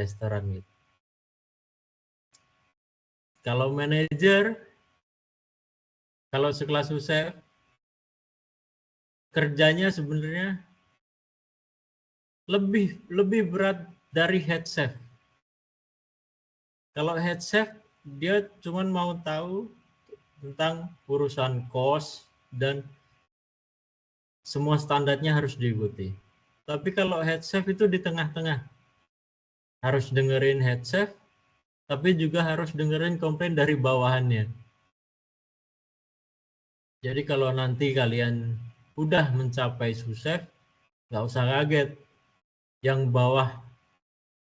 restoran gitu. Kalau manajer, kalau sekelas chef, kerjanya sebenarnya lebih berat dari head chef. Kalau head chef, dia cuma mau tahu tentang urusan cost dan semua standarnya harus diikuti. Tapi kalau head chef itu di tengah-tengah. Harus dengerin head chef, tapi juga harus dengerin komplain dari bawahannya. Jadi kalau nanti kalian udah mencapai sous-chef, nggak usah kaget. Yang bawah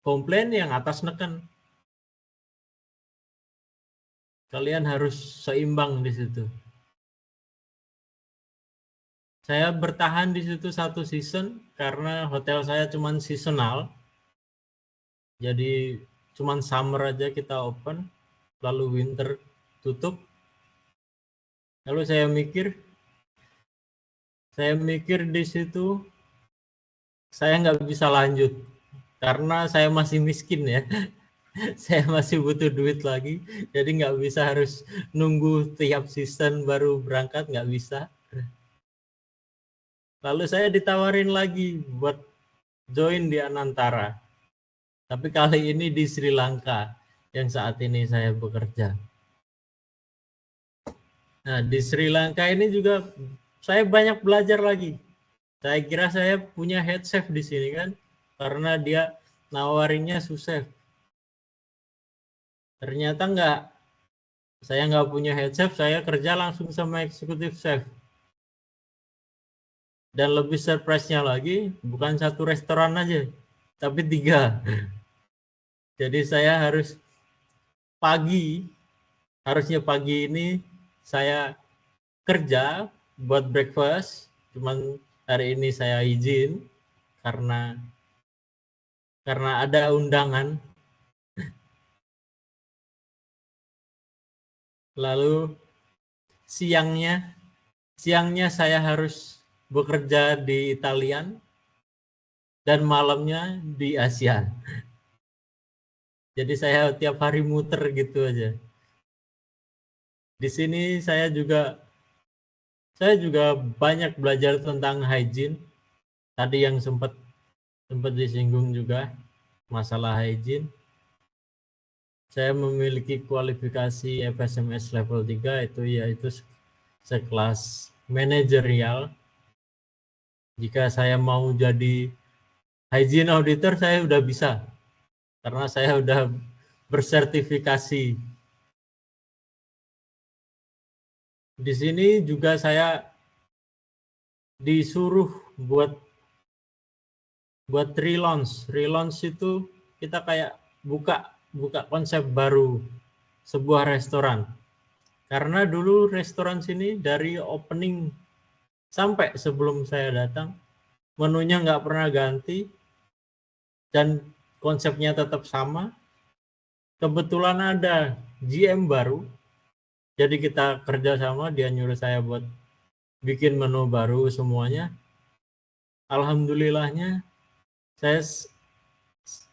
komplain, yang atas neken. Kalian harus seimbang di situ. Saya bertahan di situ 1 season karena hotel saya cuma seasonal. Jadi cuma summer aja kita open, lalu winter tutup. Lalu saya mikir di situ saya nggak bisa lanjut karena saya masih miskin ya. Saya masih butuh duit lagi, jadi nggak bisa harus nunggu tiap season baru berangkat, nggak bisa. Lalu saya ditawarin lagi buat join di Anantara, tapi kali ini di Sri Lanka yang saat ini saya bekerja. Nah, di Sri Lanka ini juga saya banyak belajar lagi. Saya kira saya punya head chef di sini kan, karena dia nawarinnya sous chef. Ternyata enggak. Saya nggak punya head chef, saya kerja langsung sama executive chef. Dan lebih surprise-nya lagi, bukan 1 restoran aja, tapi 3. Jadi saya harusnya pagi ini saya kerja buat breakfast, cuman hari ini saya izin karena ada undangan. Lalu siangnya saya harus bekerja di Italian dan malamnya di ASEAN. Jadi saya tiap hari muter gitu aja. Di sini saya juga banyak belajar tentang hygiene. Tadi yang sempat disinggung juga masalah hygiene. Saya memiliki kualifikasi FSMS level 3 yaitu sekelas manajerial. Jika saya mau jadi hygiene auditor saya udah bisa karena saya udah bersertifikasi. Di sini juga saya disuruh buat relaunch. Relaunch itu kita kayak buka konsep baru sebuah restoran. Karena dulu restoran sini dari opening sampai sebelum saya datang, menunya nggak pernah ganti dan konsepnya tetap sama. Kebetulan ada GM baru, jadi kita kerjasama, dia nyuruh saya buat bikin menu baru semuanya. Alhamdulillahnya saya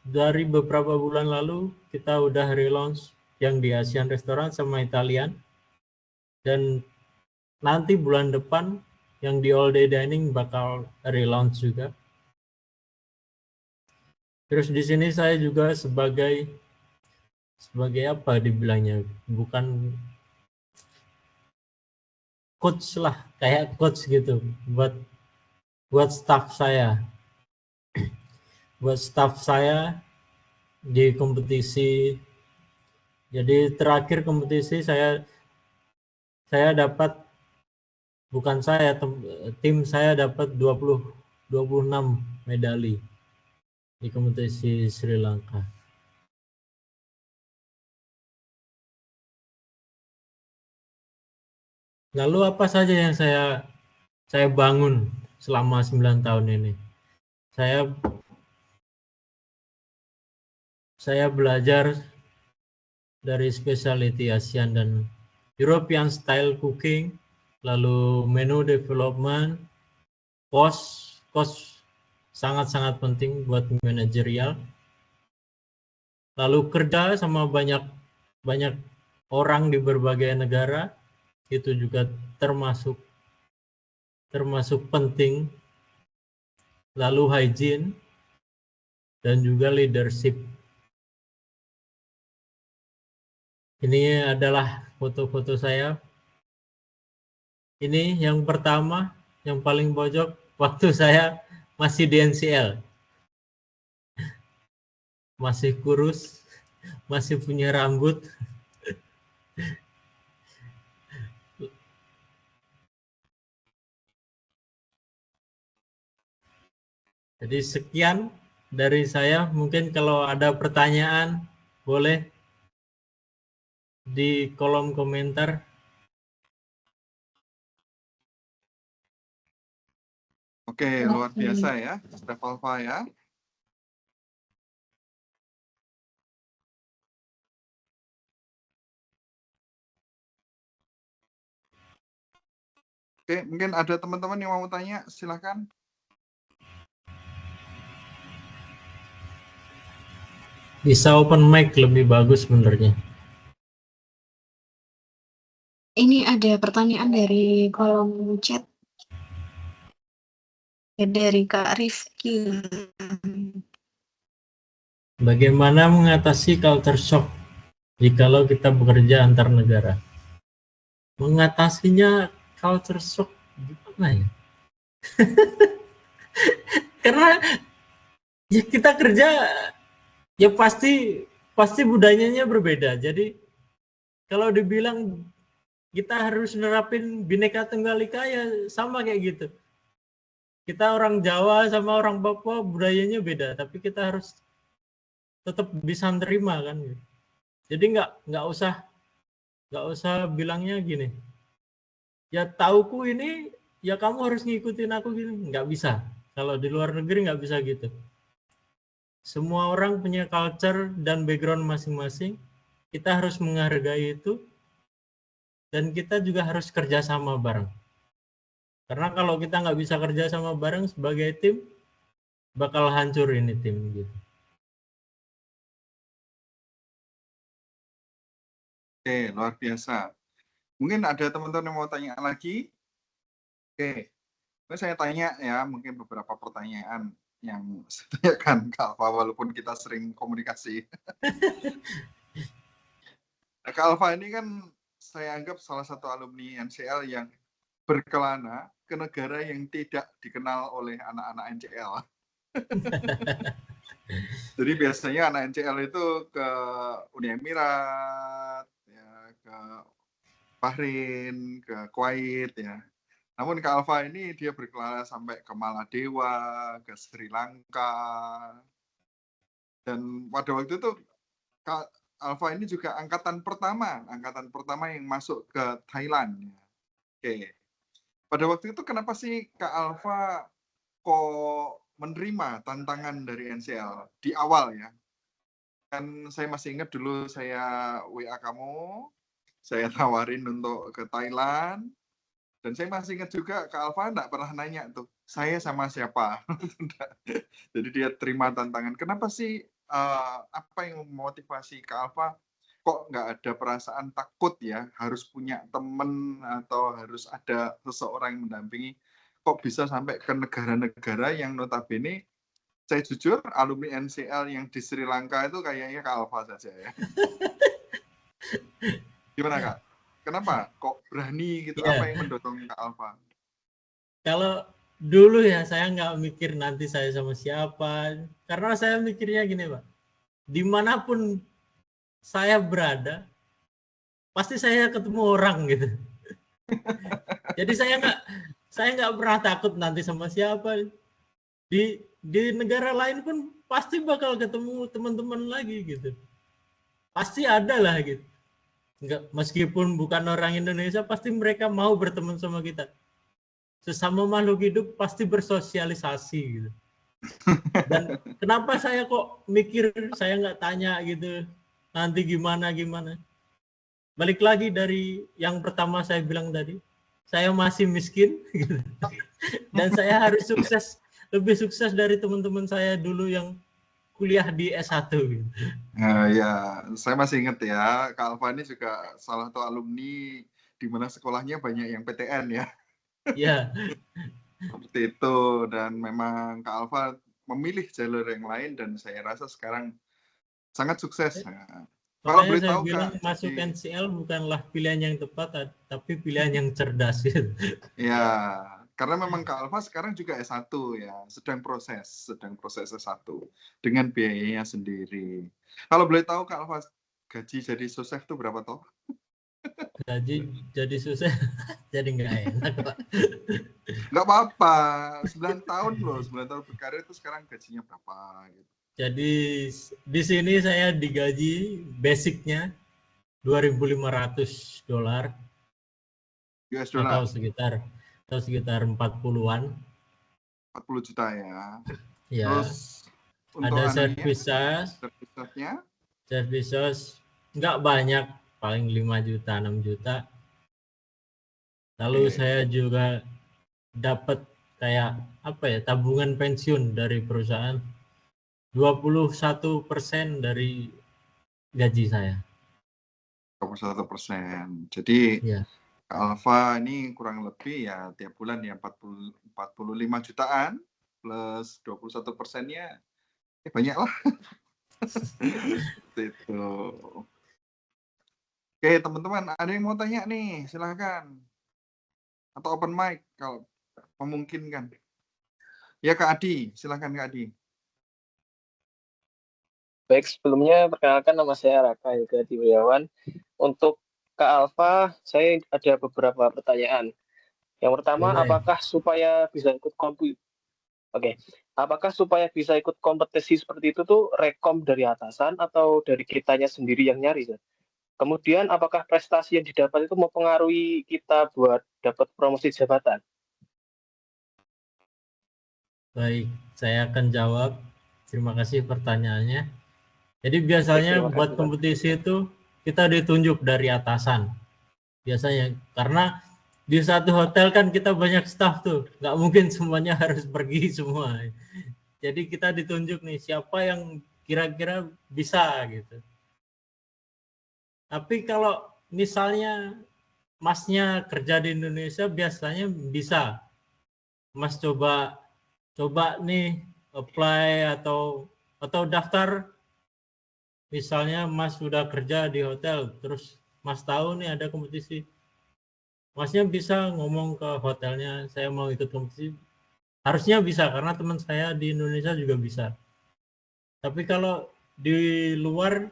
dari beberapa bulan lalu kita udah relaunch yang di Asian Restoran sama Italian, dan nanti bulan depan yang di All Day Dining bakal relaunch juga. Terus di sini saya juga sebagai apa dibilangnya, bukan coach lah, kayak coach gitu buat staff saya. Buat staff saya di kompetisi. Jadi terakhir kompetisi saya dapat, bukan saya, tim saya dapat 26 medali di kompetisi Sri Lanka. Lalu apa saja yang saya bangun selama 9 tahun ini? Saya belajar dari specialty ASEAN dan European style cooking, lalu menu development, cost sangat-sangat penting buat manajerial. lalu kerja sama banyak orang di berbagai negara, itu juga termasuk penting. Lalu hygiene dan juga leadership. Ini adalah foto-foto saya. Ini yang pertama, yang paling pojok, waktu saya masih di NCL. Masih kurus, masih punya rambut. Jadi sekian dari saya. Mungkin kalau ada pertanyaan, boleh di kolom komentar. Oke, luar biasa ya, Chef Alfa ya. Oke, mungkin ada teman-teman yang mau tanya, silakan. Bisa open mic lebih bagus sebenarnya. Ini ada pertanyaan dari kolom chat. Dari Kak Rifki. Bagaimana mengatasi culture shock jikalau kita bekerja antar negara? Mengatasinya culture shock gimana ya? Karena ya kita kerja ya pasti budayanya berbeda. Jadi kalau dibilang kita harus nerapin Bhinneka Tunggal Ika ya sama kayak gitu. Kita orang Jawa sama orang Papua budayanya beda, tapi kita harus tetap bisa nerima kan. Jadi nggak usah bilangnya gini. Ya tauku ini ya kamu harus ngikutin aku gini, nggak bisa. Kalau di luar negeri nggak bisa gitu. Semua orang punya culture dan background masing-masing. Kita harus menghargai itu dan kita juga harus kerjasama bareng. Karena kalau kita nggak bisa kerjasama bareng sebagai tim, bakal hancur ini tim gitu. Oke, luar biasa. Mungkin ada teman-teman yang mau tanya lagi. Oke, saya tanya ya, mungkin beberapa pertanyaan yang saya tanyakan Kak Alfa, walaupun kita sering komunikasi. Nah, Kak Alfa ini kan saya anggap salah satu alumni NCL yang berkelana ke negara yang tidak dikenal oleh anak-anak NCL. Jadi biasanya anak NCL itu ke Uni Emirat, ya, ke Bahrain, ke Kuwait, ya. Namun Kak Alfa ini dia berkelana sampai ke Maladewa, ke Sri Lanka. Dan pada waktu itu Kak Alfa ini juga angkatan pertama yang masuk ke Thailand. Oke. Pada waktu itu kenapa sih Kak Alfa kok menerima tantangan dari NCL di awal ya? Kan saya masih ingat dulu saya WA kamu, saya tawarin untuk ke Thailand, dan saya masih ingat juga Kak Alfa enggak pernah nanya tuh, saya sama siapa. Jadi dia terima tantangan. Kenapa sih, apa yang memotivasi Kak Alfa kok nggak ada perasaan takut ya, harus punya teman atau harus ada seseorang yang mendampingi, kok bisa sampai ke negara-negara yang notabene saya jujur alumni NCL yang di Sri Lanka itu kayaknya Kak Alfa saja ya. Gimana Kak? Kenapa kok berani gitu? Apa yang mendorong Kak Alfa? Kalau dulu ya saya nggak mikir nanti saya sama siapa, karena saya mikirnya gini Pak, dimanapun saya berada, pasti saya ketemu orang gitu. Jadi saya nggak pernah takut nanti sama siapa. Di negara lain pun pasti bakal ketemu teman-teman lagi gitu. Pasti ada lah gitu. Nggak, meskipun bukan orang Indonesia, pasti mereka mau berteman sama kita. Sesama makhluk hidup pasti bersosialisasi gitu. Dan kenapa saya kok mikir saya nggak tanya gitu, nanti gimana. Balik lagi dari yang pertama saya bilang tadi, saya masih miskin gitu. Dan saya harus lebih sukses dari teman-teman saya dulu yang kuliah di S1 gitu. Ya, saya masih ingat ya, Kak Alfa ini juga salah satu alumni di mana sekolahnya banyak yang PTN ya. Ya, Seperti itu, dan memang Kak Alfa memilih jalur yang lain dan saya rasa sekarang sangat sukses. Nah, kalau makanya boleh saya tahu bilang Kak, masuk jadi NCL bukanlah pilihan yang tepat, tapi pilihan yang cerdas gitu. ya, karena memang Kak Alfa sekarang juga S1 ya, sedang proses S1 dengan biayanya sendiri. Kalau boleh tahu Kak Alfa gaji jadi sosef itu berapa toh? Jadi susah, jadi nggak enak Pak. Nggak apa-apa, 9 tahun loh, 9 tahun berkarir itu sekarang gajinya berapa gitu. Jadi di sini saya digaji basicnya $2.500 US atau dollar, sekitar 40-an. 40 juta ya. Ya, Terus untuk ada anunya, service charge, servisnya, service charge nggak banyak, paling 5 juta, 6 juta. Lalu saya juga dapat kayak apa ya, tabungan pensiun dari perusahaan 21% dari gaji saya. 21%. Jadi Ya, Kak Alfa ini kurang lebih ya tiap bulan ya 45 jutaan plus 21%-nya banyak lah. Itu. Oke teman-teman, ada yang mau tanya nih, silahkan. Atau open mic kalau memungkinkan. Ya Kak Adi, silahkan Kak Adi. Baik, sebelumnya perkenalkan nama saya Raka Yoga Diwiawan. Untuk Kak Alfa, saya ada beberapa pertanyaan. Yang pertama, boleh. apakah supaya bisa ikut apakah supaya bisa ikut kompetisi seperti itu tuh rekom dari atasan atau dari kitanya sendiri yang nyari, Sir? Kemudian, apakah prestasi yang didapat itu mempengaruhi kita buat dapat promosi jabatan? Baik, saya akan jawab. Terima kasih pertanyaannya. Jadi Baik, biasanya terima buat kasih, Pak. kompetisi itu kita ditunjuk dari atasan. Biasanya karena di satu hotel kan kita banyak staff tuh, nggak mungkin semuanya harus pergi semua. Jadi kita ditunjuk nih siapa yang kira-kira bisa gitu. Tapi kalau misalnya masnya kerja di Indonesia biasanya bisa. Mas coba nih apply atau daftar. Misalnya Mas sudah kerja di hotel, terus Mas tahu nih ada kompetisi. Masnya bisa ngomong ke hotelnya, saya mau ikut kompetisi. Harusnya bisa, karena teman saya di Indonesia juga bisa. Tapi kalau di luar,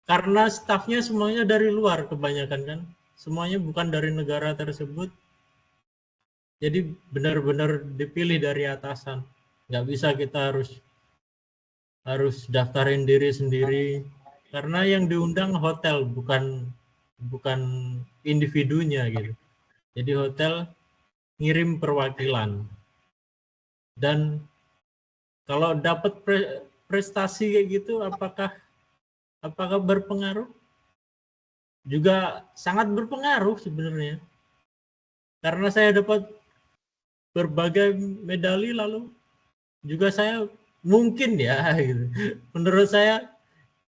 karena stafnya semuanya dari luar kebanyakan kan, semuanya bukan dari negara tersebut, jadi benar-benar dipilih dari atasan. Nggak bisa kita harus daftarin diri sendiri, karena yang diundang hotel bukan individunya gitu. Jadi hotel ngirim perwakilan, dan kalau dapat prestasi kayak gitu, apakah berpengaruh? Juga sangat berpengaruh sebenarnya, karena saya dapat berbagai medali, lalu juga saya mungkin ya gitu. Menurut saya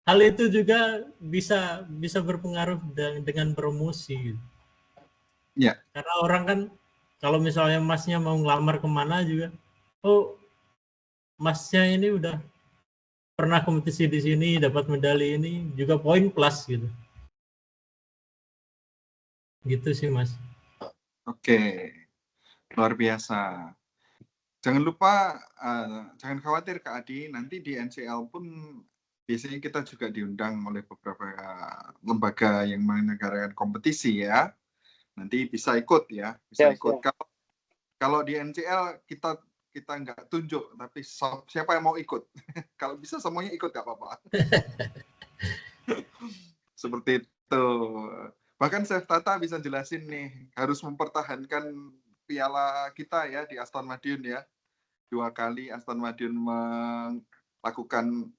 hal itu juga bisa berpengaruh dengan promosi gitu. Ya, Karena orang kan kalau misalnya masnya mau ngelamar kemana juga, oh masnya ini udah pernah kompetisi di sini, dapat medali ini, juga poin plus gitu. Gitu sih Mas. oke. Luar biasa. Jangan lupa, jangan khawatir Kak Adi, nanti di NCL pun biasanya kita juga diundang oleh beberapa lembaga yang menyelenggarakan kompetisi ya. Nanti bisa ikut ya, bisa Siap, ikut. siap. Kalau di NCL kita nggak tunjuk, tapi siapa yang mau ikut. Kalau bisa semuanya ikut nggak apa-apa. Seperti itu. Bahkan Chef Tata bisa jelasin nih, harus mempertahankan piala kita ya di Aston Madiun ya. 2 kali Aston Madiun melakukan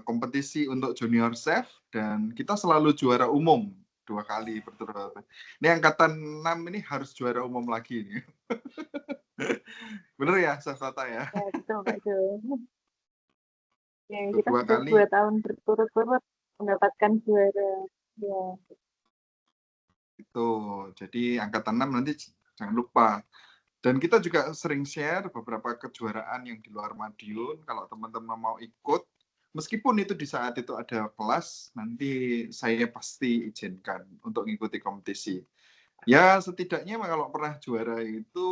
kompetisi untuk junior chef, dan kita selalu juara umum 2 kali berturut-turut. Ini angkatan 6 ini harus juara umum lagi nih. Bener ya Chef Tata ya? Ya, betul, Pak Jo. Ya, Untuk kita 2 sudah kali. 2 tahun berturut-turut mendapatkan juara. Ya. Itu. Jadi angkatan 6 nanti jangan lupa. Dan kita juga sering share beberapa kejuaraan yang di luar Madiun. Kalau teman-teman mau ikut, meskipun itu di saat itu ada kelas, nanti saya pasti izinkan untuk mengikuti kompetisi. Ya setidaknya kalau pernah juara itu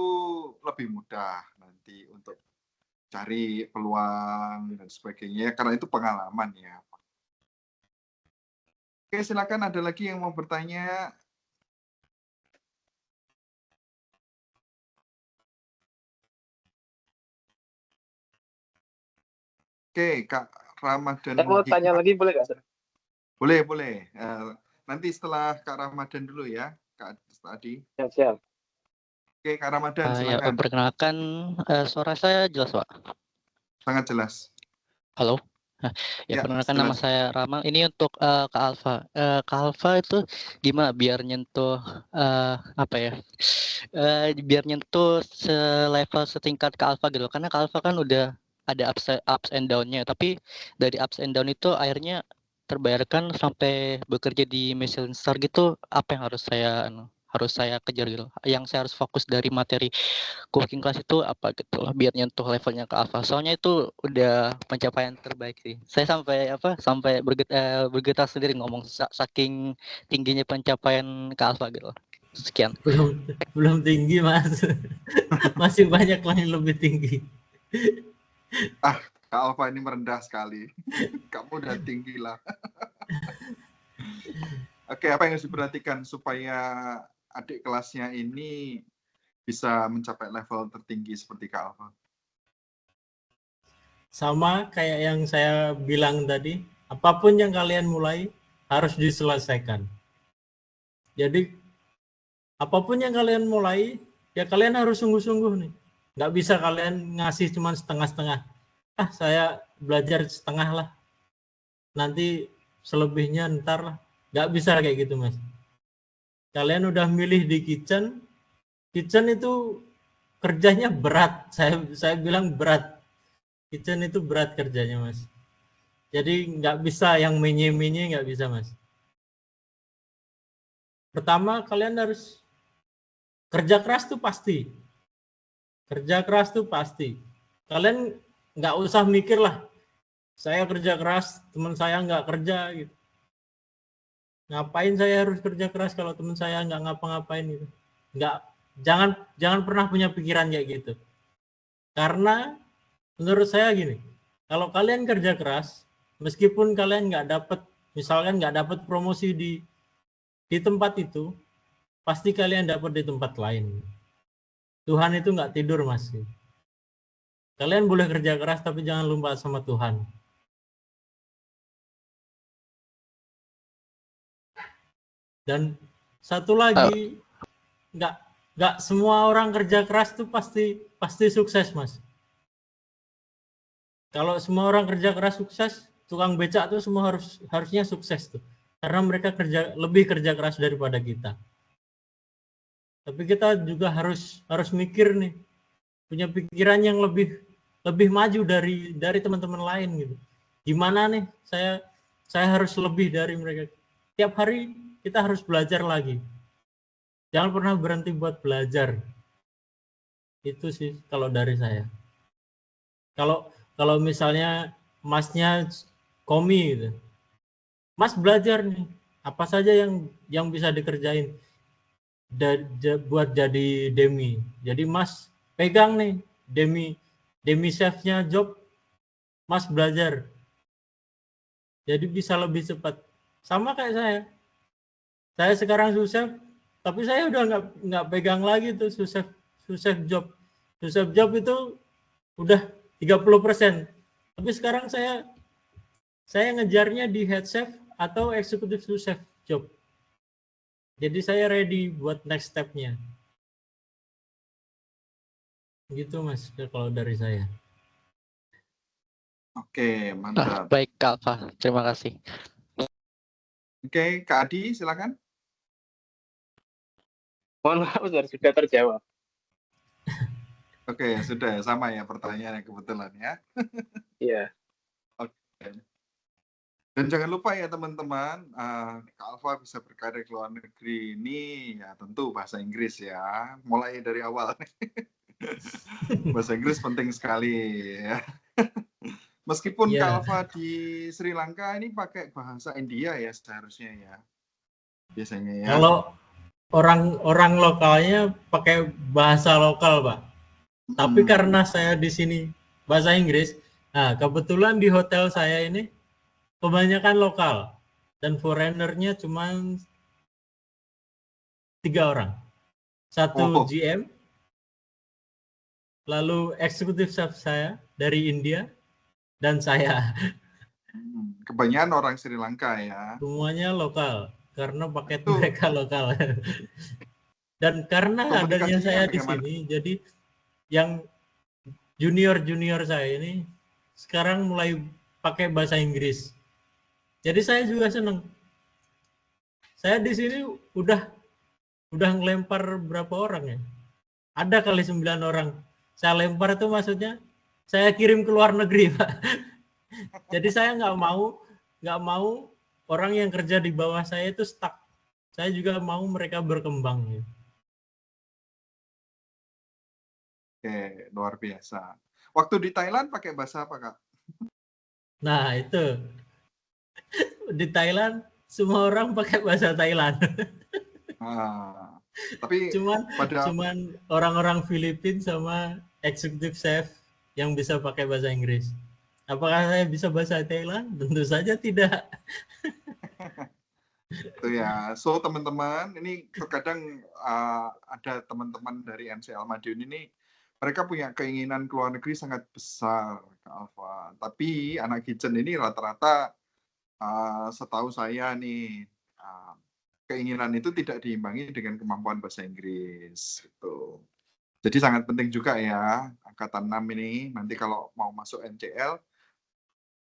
lebih mudah nanti untuk cari peluang dan sebagainya, karena itu pengalaman ya. Oke, silakan ada lagi yang mau bertanya. Oke, Kak Ramadan. Saya mau tanya lagi boleh nggak, Sir? Boleh, boleh. Nanti setelah Kak Ramadan dulu ya, Kak Adi. Siap. Oke, Kak Ramadan, Ya, silakan. perkenalkan, suara saya jelas, Pak? Sangat jelas. Halo? Ya, Ya, perkenalkan nama jelas. saya Rama. Ini untuk Kak Alfa. Kak Alfa itu gimana biar nyentuh apa ya? Biar nyentuh selevel setingkat Kak Alfa gitu. Karena Kak Alfa kan udah ada ups and down-nya. Tapi dari ups and down itu akhirnya terbayarkan sampai bekerja di Michelin Star gitu. Apa yang harus saya kejar gitu? Yang saya harus fokus dari materi cooking class itu apa gitu loh, biar nyentuh levelnya ke Alpha. Soalnya itu udah pencapaian terbaik sih. Saya sampai bergetar sendiri ngomong saking tingginya pencapaian ke Alpha gitu. Sekian. Belum tinggi, Mas. Masih banyak yang lebih tinggi. Kak Alfa ini merendah sekali. Kamu udah tinggi lah. Oke, apa yang harus diperhatikan supaya adik kelasnya ini bisa mencapai level tertinggi seperti Kak Alfa? Sama kayak yang saya bilang tadi, apapun yang kalian mulai harus diselesaikan. Jadi apapun yang kalian mulai, ya kalian harus sungguh-sungguh nih. Nggak bisa kalian ngasih cuma setengah-setengah. Saya belajar setengah lah. Nanti selebihnya ntar lah. Nggak bisa kayak gitu, Mas. Kalian udah milih di kitchen itu kerjanya berat. Saya bilang berat. Kitchen itu berat kerjanya, Mas. Jadi nggak bisa yang menye-menye, nggak bisa, Mas. Pertama kalian harus kerja keras tuh pasti. Kerja keras tuh pasti. Kalian nggak usah mikir lah. Saya kerja keras, teman saya nggak kerja gitu. Ngapain saya harus kerja keras kalau teman saya nggak ngapa-ngapain gitu. Nggak, jangan pernah punya pikiran kayak gitu. Karena menurut saya gini, kalau kalian kerja keras, meskipun kalian nggak dapat, misalkan nggak dapat promosi di tempat itu, pasti kalian dapat di tempat lain. Tuhan itu nggak tidur, Mas. Kalian boleh kerja keras, tapi jangan lupa sama Tuhan. Dan satu lagi, nggak semua orang kerja keras tuh pasti sukses, Mas. Kalau semua orang kerja keras sukses, tukang becak tuh semua harusnya sukses tuh, karena mereka lebih kerja keras daripada kita. Tapi kita juga harus mikir nih, punya pikiran yang lebih maju dari teman-teman lain gitu. Gimana nih saya harus lebih dari mereka. Tiap hari kita harus belajar lagi. Jangan pernah berhenti buat belajar. Itu sih kalau dari saya. Kalau misalnya Masnya komi gitu. Mas belajar nih, apa saja yang bisa dikerjain buat jadi demi. Jadi Mas pegang nih demi chefnya job, Mas belajar. Jadi bisa lebih cepat. Sama kayak saya. Saya sekarang sous-chef, tapi saya udah nggak pegang lagi tuh sous-chef job. Sous-chef job itu udah 30%. Tapi sekarang saya ngejarnya di head chef atau executive sous-chef job. Jadi saya ready buat next step-nya. Gitu, Mas, kalau dari saya. Oke, mantap. Baik, Kak Alfa. Terima kasih. Oke, Kak Adi, silakan. Mohon maaf, sudah terjawab. Oke, sudah sama ya pertanyaannya kebetulan ya. Iya. Dan jangan lupa ya teman-teman, Kak Alfa bisa berkarir ke luar negeri ini ya tentu bahasa Inggris ya, mulai dari awal. Bahasa Inggris penting sekali ya. Meskipun Kak Iya, Alfa di Sri Lanka ini pakai bahasa India ya seharusnya ya, biasanya ya. kalau orang lokalnya pakai bahasa lokal, Pak. Tapi karena saya di sini bahasa Inggris, nah kebetulan di hotel saya ini kebanyakan lokal dan foreignernya cuma 3 orang. Satu Oh, GM, lalu eksekutif chef saya dari India, dan saya. kebanyakan orang Sri Lanka ya. Semuanya lokal, karena paket Itu mereka lokal. Dan karena adanya komunikasinya saya di bagaimana? sini, jadi yang junior-junior saya ini sekarang mulai pakai bahasa Inggris. Jadi saya juga senang. Saya di sini udah ngelempar berapa orang ya? Ada kali 9 orang. Saya lempar itu maksudnya saya kirim ke luar negeri, Pak. Jadi saya nggak mau orang yang kerja di bawah saya itu stuck. Saya juga mau mereka berkembang. Ya. Oke, luar biasa. Waktu di Thailand pakai bahasa apa, Kak? Nah itu di Thailand semua orang pakai bahasa Thailand. Ah, tapi pada cuman orang-orang Filipina sama executive chef yang bisa pakai bahasa Inggris. Apakah saya bisa bahasa Thailand? Tentu saja tidak. itu ya. So teman-teman, ini terkadang ada teman-teman dari MCL Madiun ini, mereka punya keinginan ke luar negeri sangat besar, Kak Alfa. Tapi anak kitchen ini rata-rata setahu saya nih, keinginan itu tidak diimbangi dengan kemampuan bahasa Inggris. Gitu. Jadi sangat penting juga ya, angkatan 6 ini nanti kalau mau masuk MCL,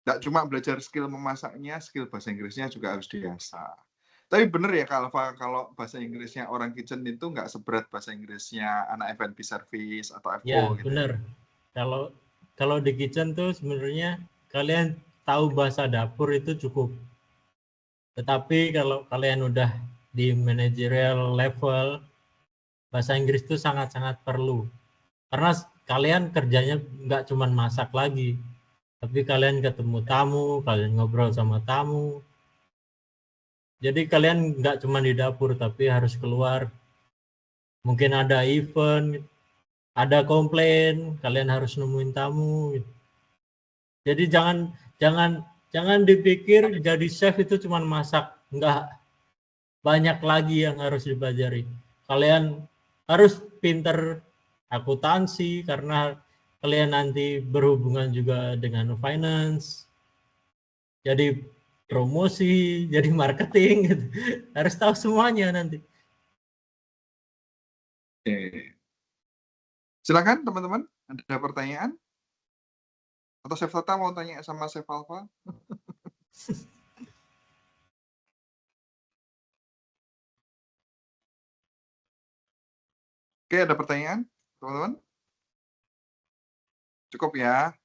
nggak cuma belajar skill memasaknya, skill bahasa Inggrisnya juga harus diasah. Tapi bener ya Kak Alfa, kalau bahasa Inggrisnya orang kitchen itu nggak seberat bahasa Inggrisnya anak F&B service atau Ya, FO gitu ya. benar. Kalau di kitchen tuh sebenarnya kalian tahu bahasa dapur itu cukup. Tetapi kalau kalian udah di managerial level, bahasa Inggris itu sangat-sangat perlu. Karena kalian kerjanya nggak cuma masak lagi, tapi kalian ketemu tamu, kalian ngobrol sama tamu. Jadi kalian nggak cuma di dapur, tapi harus keluar. Mungkin ada event, ada komplain, kalian harus nemuin tamu. Jadi jangan dipikir jadi chef itu cuma masak, nggak, banyak lagi yang harus dipelajari. Kalian harus pinter akuntansi karena kalian nanti berhubungan juga dengan finance. Jadi promosi, jadi marketing gitu. Harus tahu semuanya nanti. Oke. Silakan teman-teman, ada pertanyaan? Atau Chef Tata mau tanya sama Chef Alfa? Oke, ada pertanyaan, teman-teman? Cukup ya.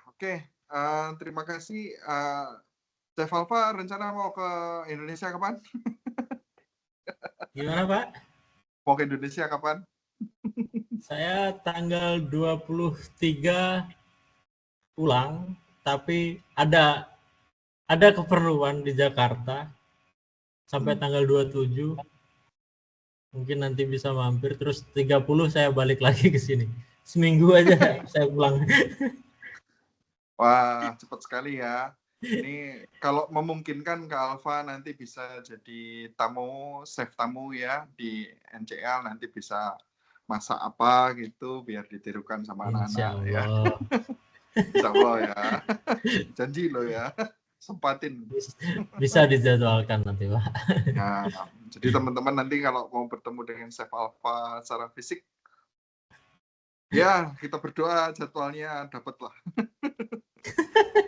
Oke. Terima kasih. Chef Alfa rencana mau ke Indonesia kapan? Gimana Pak? Mau ke Indonesia kapan? Saya tanggal 23 pulang, tapi ada keperluan di Jakarta sampai tanggal 27. Mungkin nanti bisa mampir, terus 30 saya balik lagi ke sini. Seminggu aja saya pulang. Wah, cepat sekali ya. Ini kalau memungkinkan Kak Alfa nanti bisa jadi tamu, chef tamu ya di NCL, nanti bisa masak apa gitu biar ditirukan sama Insya anak-anak ya. Allah. Insya Allah ya. Janji loh ya. Sempatin. Bisa dijadwalkan nanti Pak. Ya, jadi teman-teman nanti kalau mau bertemu dengan Chef Alfa secara fisik, ya kita berdoa jadwalnya dapatlah.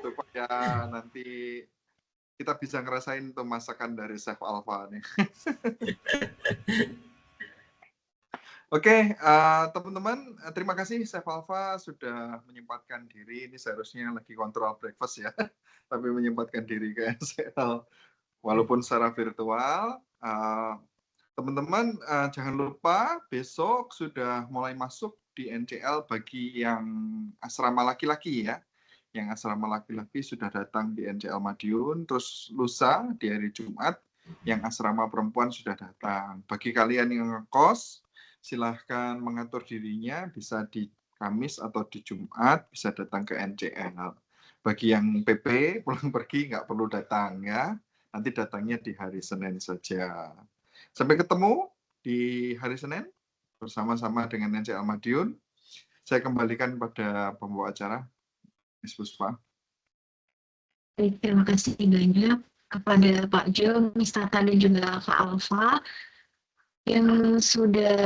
Supaya nanti kita bisa ngerasain tuh masakan dari Chef Alfa nih. Oke, teman-teman, terima kasih Chef Alfa sudah menyempatkan diri. Ini seharusnya lagi kontrol breakfast ya, tapi menyempatkan diri ke NCL walaupun secara virtual. Teman-teman, jangan lupa besok sudah mulai masuk di NCL bagi yang asrama laki-laki ya. Yang asrama laki-laki sudah datang di NCL Madiun, terus lusa di hari Jumat, yang asrama perempuan sudah datang. Bagi kalian yang ngekos, silahkan mengatur dirinya, bisa di Kamis atau di Jumat, bisa datang ke NCL. Bagi yang PP, pulang pergi nggak perlu datang ya, nanti datangnya di hari Senin saja. Sampai ketemu di hari Senin, bersama-sama dengan NCL Madiun. Saya kembalikan pada pembawa acara, Miss Puspa. Baik, terima kasih banyak kepada Pak Jo, Miss Tata, dan juga Kak Alfa yang sudah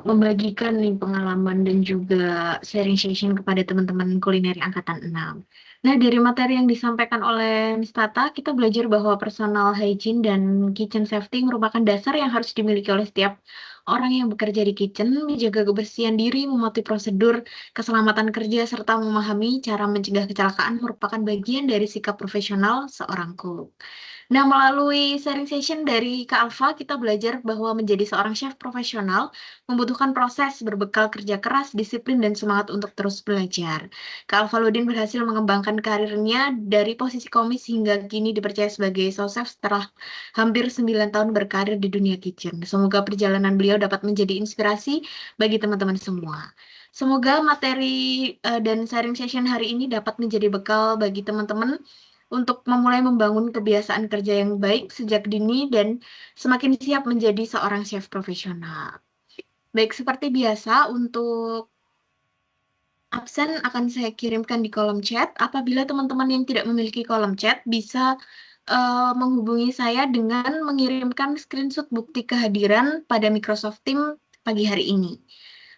membagikan nih pengalaman dan juga sharing session kepada teman-teman kulineri Angkatan 6. Nah, dari materi yang disampaikan oleh Miss Tata, kita belajar bahwa personal hygiene dan kitchen safety merupakan dasar yang harus dimiliki oleh setiap orang yang bekerja di kitchen, menjaga kebersihan diri, mematuhi prosedur keselamatan kerja, serta memahami cara mencegah kecelakaan merupakan bagian dari sikap profesional seorang cook. Nah, melalui sharing session dari Kak Alfa, kita belajar bahwa menjadi seorang chef profesional membutuhkan proses berbekal kerja keras, disiplin, dan semangat untuk terus belajar. Kak Alfaluddin berhasil mengembangkan karirnya dari posisi komis hingga kini dipercaya sebagai chef setelah hampir 9 tahun berkarir di dunia kitchen. Semoga perjalanan beliau dapat menjadi inspirasi bagi teman-teman semua. Semoga materi dan sharing session hari ini dapat menjadi bekal bagi teman-teman untuk memulai membangun kebiasaan kerja yang baik sejak dini dan semakin siap menjadi seorang chef profesional. Baik, seperti biasa, untuk absen akan saya kirimkan di kolom chat. Apabila teman-teman yang tidak memiliki kolom chat, bisa menghubungi saya dengan mengirimkan screenshot bukti kehadiran pada Microsoft Teams pagi hari ini.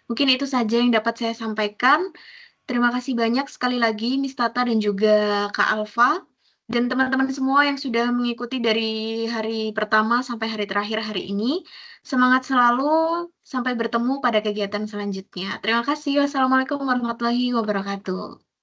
Mungkin itu saja yang dapat saya sampaikan. Terima kasih banyak sekali lagi Miss Tata dan juga Kak Alfa. Dan teman-teman semua yang sudah mengikuti dari hari pertama sampai hari terakhir hari ini. Semangat selalu, sampai bertemu pada kegiatan selanjutnya. Terima kasih. Wassalamualaikum warahmatullahi wabarakatuh.